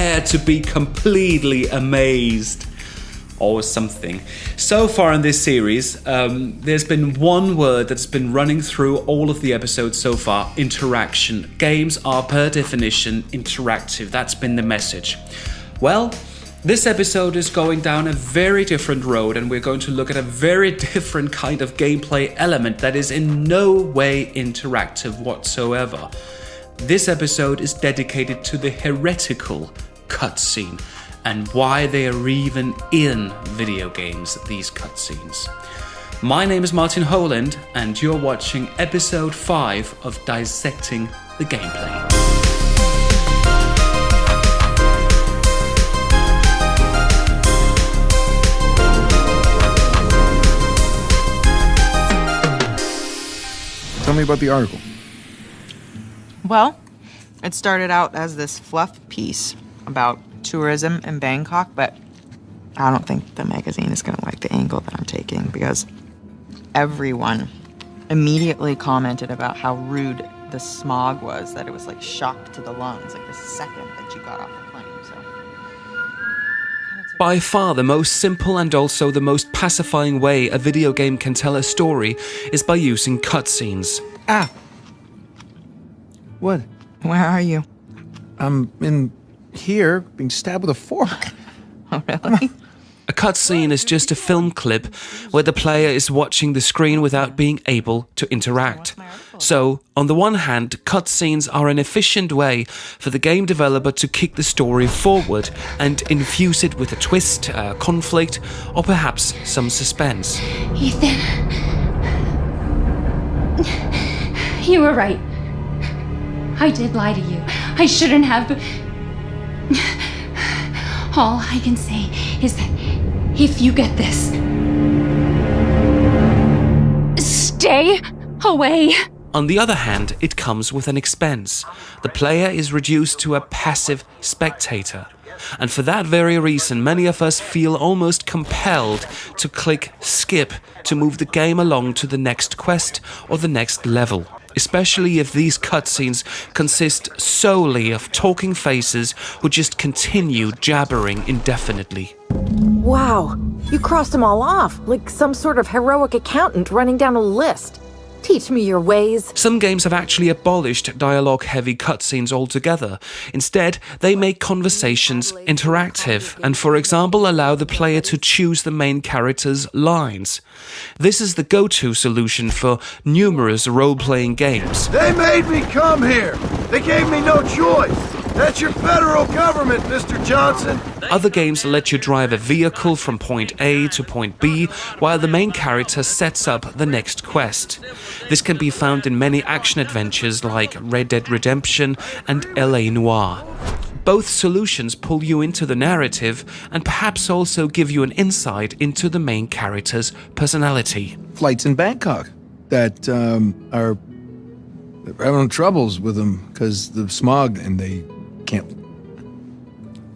prepare to be completely amazed. Or something. So far in this series, there's been one word that's been running through all of the episodes so far: interaction. Games are per definition interactive. That's been the message. Well, this episode is going down a very different road, and we're going to look at a very different kind of gameplay element that is in no way interactive whatsoever. This episode is dedicated to the heretical cutscene and why they are even in video games, these cutscenes. My name is Martin Holand, and you're watching episode 5 of Dissecting the Gameplay. Tell me about the article. Well, it started out as this fluff piece about tourism in Bangkok, but I don't think the magazine is going to like the angle that I'm taking, because everyone immediately commented about how rude the smog was, that it was like shock to the lungs, like the second that you got off the plane. So, by far the most simple and also the most pacifying way a video game can tell a story is by using cutscenes. Ah! What? Where are you? I'm in here, being stabbed with a fork. Oh, really? A cutscene is just a film clip where the player is watching the screen without being able to interact. So, on the one hand, cutscenes are an efficient way for the game developer to kick the story forward and infuse it with a twist, conflict, or perhaps some suspense. Ethan, you were right. I did lie to you. I shouldn't have. All I can say is that if you get this, stay away. On the other hand, it comes with an expense. The player is reduced to a passive spectator. And for that very reason, many of us feel almost compelled to click skip to move the game along to the next quest or the next level. Especially if these cutscenes consist solely of talking faces who just continue jabbering indefinitely. Wow, you crossed them all off, like some sort of heroic accountant running down a list. Teach me your ways. Some games have actually abolished dialogue-heavy cutscenes altogether. Instead, they make conversations interactive and, for example, allow the player to choose the main character's lines. This is the go-to solution for numerous role-playing games. They made me come here. They gave me no choice. That's your federal government, Mr. Johnson. Other games let you drive a vehicle from point A to point B while the main character sets up the next quest. This can be found in many action adventures like Red Dead Redemption and L.A. Noire. Both solutions pull you into the narrative and perhaps also give you an insight into the main character's personality. Flights in Bangkok that are having troubles with them because the smog and they can't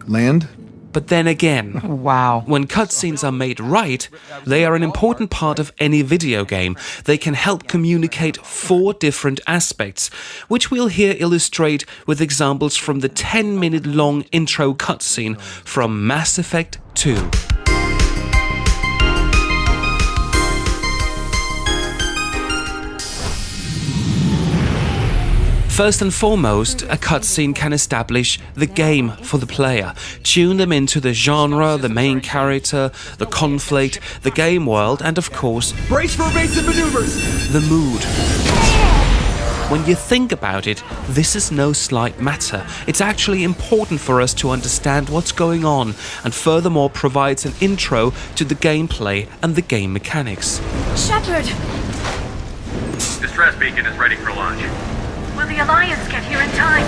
land. But then again, Wow. when cutscenes are made right, they are an important part of any video game. They can help communicate 4 different aspects, which we'll here illustrate with examples from the 10-minute long intro cutscene from Mass Effect 2. First and foremost, a cutscene can establish the game for the player, tune them into the genre, the main character, the conflict, the game world, and of course, Brace for evasive maneuvers. the mood. When you think about it, this is no slight matter. It's actually important for us to understand what's going on, and furthermore provides an intro to the gameplay and the game mechanics. Shepard! Distress beacon is ready for launch. Will the Alliance get here in time?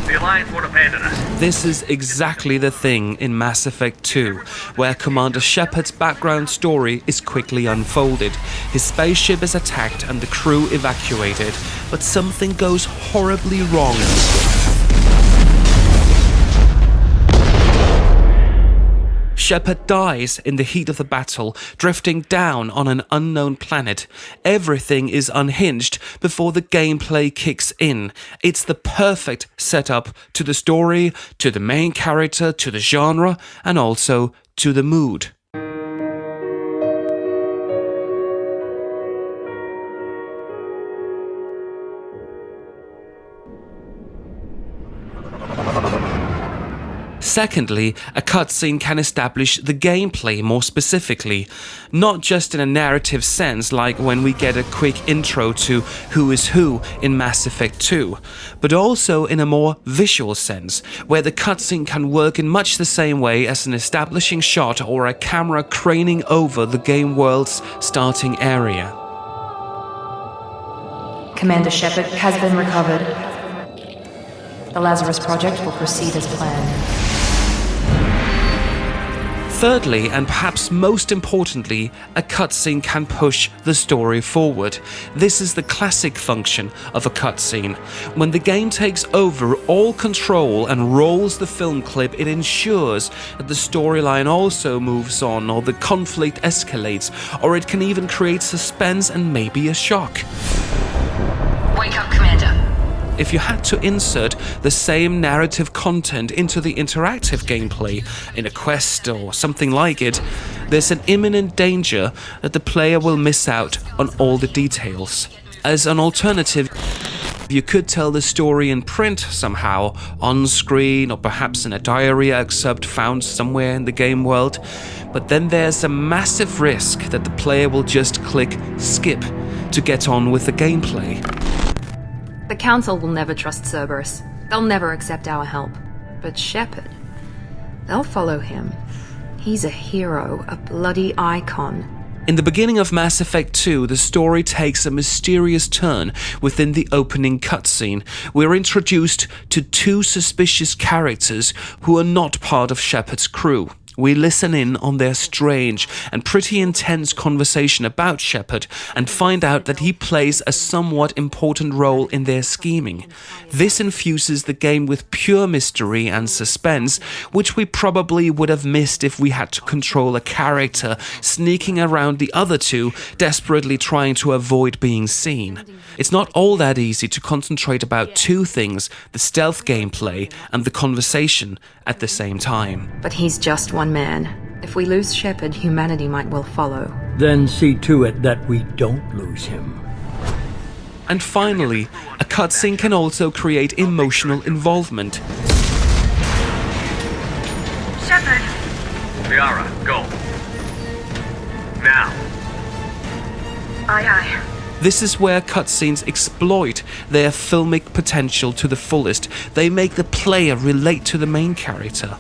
The Alliance won't abandon us. This is exactly the thing in Mass Effect 2, where Commander Shepard's background story is quickly unfolded. His spaceship is attacked and the crew evacuated, but something goes horribly wrong. Shepard dies in the heat of the battle, drifting down on an unknown planet. Everything is unhinged before the gameplay kicks in. It's the perfect setup to the story, to the main character, to the genre, and also to the mood. Secondly, a cutscene can establish the gameplay more specifically, not just in a narrative sense like when we get a quick intro to who is who in Mass Effect 2, but also in a more visual sense, where the cutscene can work in much the same way as an establishing shot or a camera craning over the game world's starting area. Commander Shepard has been recovered. The Lazarus Project will proceed as planned. Thirdly, and perhaps most importantly, a cutscene can push the story forward. This is the classic function of a cutscene. When the game takes over all control and rolls the film clip, it ensures that the storyline also moves on, or the conflict escalates, or it can even create suspense and maybe a shock. Wake up, Commander. If you had to insert the same narrative content into the interactive gameplay in a quest or something like it, there's an imminent danger that the player will miss out on all the details. As an alternative, you could tell the story in print somehow, on screen or perhaps in a diary excerpt found somewhere in the game world, but then there's a massive risk that the player will just click skip to get on with the gameplay. The Council will never trust Cerberus. They'll never accept our help. But Shepard, they'll follow him. He's a hero, a bloody icon. In the beginning of Mass Effect 2, the story takes a mysterious turn within the opening cutscene. We're introduced to two suspicious characters who are not part of Shepard's crew. We listen in on their strange and pretty intense conversation about Shepard and find out that he plays a somewhat important role in their scheming. This infuses the game with pure mystery and suspense, which we probably would have missed if we had to control a character sneaking around the other two, desperately trying to avoid being seen. It's not all that easy to concentrate about two things, the stealth gameplay and the conversation, at the same time. But he's just one man. If we lose Shepard, humanity might well follow. Then see to it that we don't lose him. And finally, a cutscene can also create emotional involvement. Shepard! Liara, go. Now. Aye, aye. This is where cutscenes exploit their filmic potential to the fullest. They make the player relate to the main character.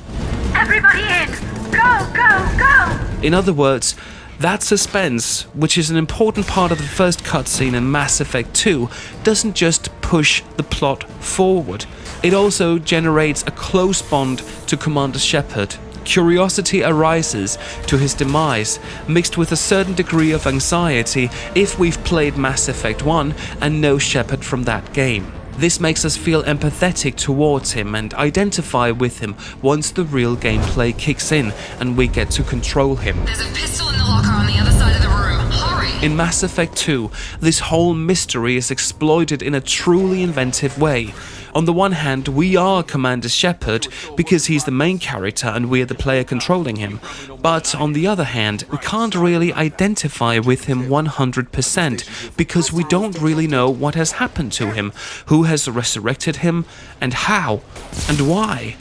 Everybody in! Go, go, go! In other words, that suspense, which is an important part of the first cutscene in Mass Effect 2, doesn't just push the plot forward. It also generates a close bond to Commander Shepard. Curiosity arises to his demise, mixed with a certain degree of anxiety if we've played Mass Effect 1 and know Shepard from that game. This makes us feel empathetic towards him and identify with him once the real gameplay kicks in and we get to control him. There's a pistol in the locker on the other side of the room. Hurry! In Mass Effect 2, this whole mystery is exploited in a truly inventive way. On the one hand, we are Commander Shepard because he's the main character and we're the player controlling him. But on the other hand, we can't really identify with him 100% because we don't really know what has happened to him, who has resurrected him, and how, and why.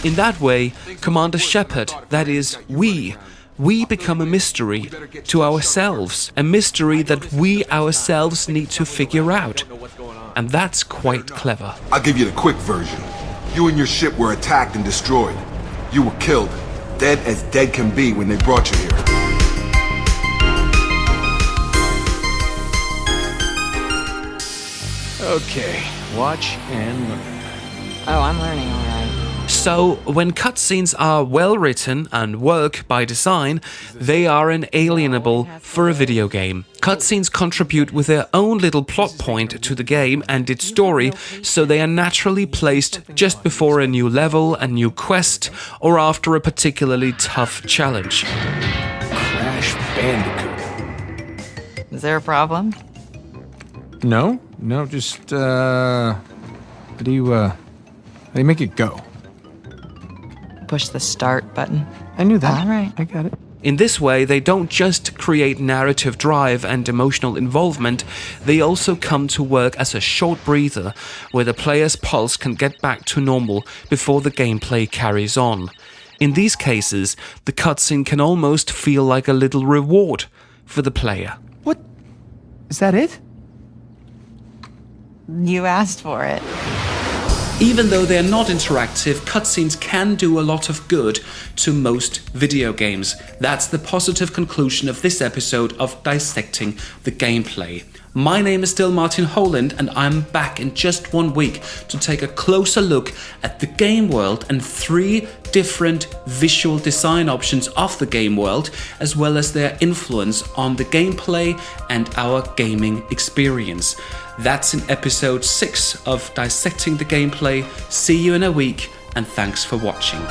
In that way, Commander Shepard, that is, we become a mystery to ourselves, a mystery that we ourselves need to figure out. And that's quite clever. I'll give you the quick version. You and your ship were attacked and destroyed. You were killed, dead as dead can be when they brought you here. Okay, watch and learn. Oh, I'm learning all right. So, when cutscenes are well written and work by design, they are inalienable for a video game. Cutscenes contribute with their own little plot point to the game and its story, so they are naturally placed just before a new level, a new quest, or after a particularly tough challenge. Crash Bandicoot. Is there a problem? No, just how do you make it go? Push the start button. I knew that. All right. I got it. In this way, they don't just create narrative drive and emotional involvement, they also come to work as a short breather where the player's pulse can get back to normal before the gameplay carries on. In these cases, the cutscene can almost feel like a little reward for the player. What? Is that it? You asked for it. Even though they're not interactive, cutscenes can do a lot of good to most video games. That's the positive conclusion of this episode of Dissecting the Gameplay. My name is still Martin Holand, and I'm back in just 1 week to take a closer look at the game world and 3 different visual design options of the game world, as well as their influence on the gameplay and our gaming experience. That's in episode 6 of Dissecting the Gameplay. See you in a week, and thanks for watching.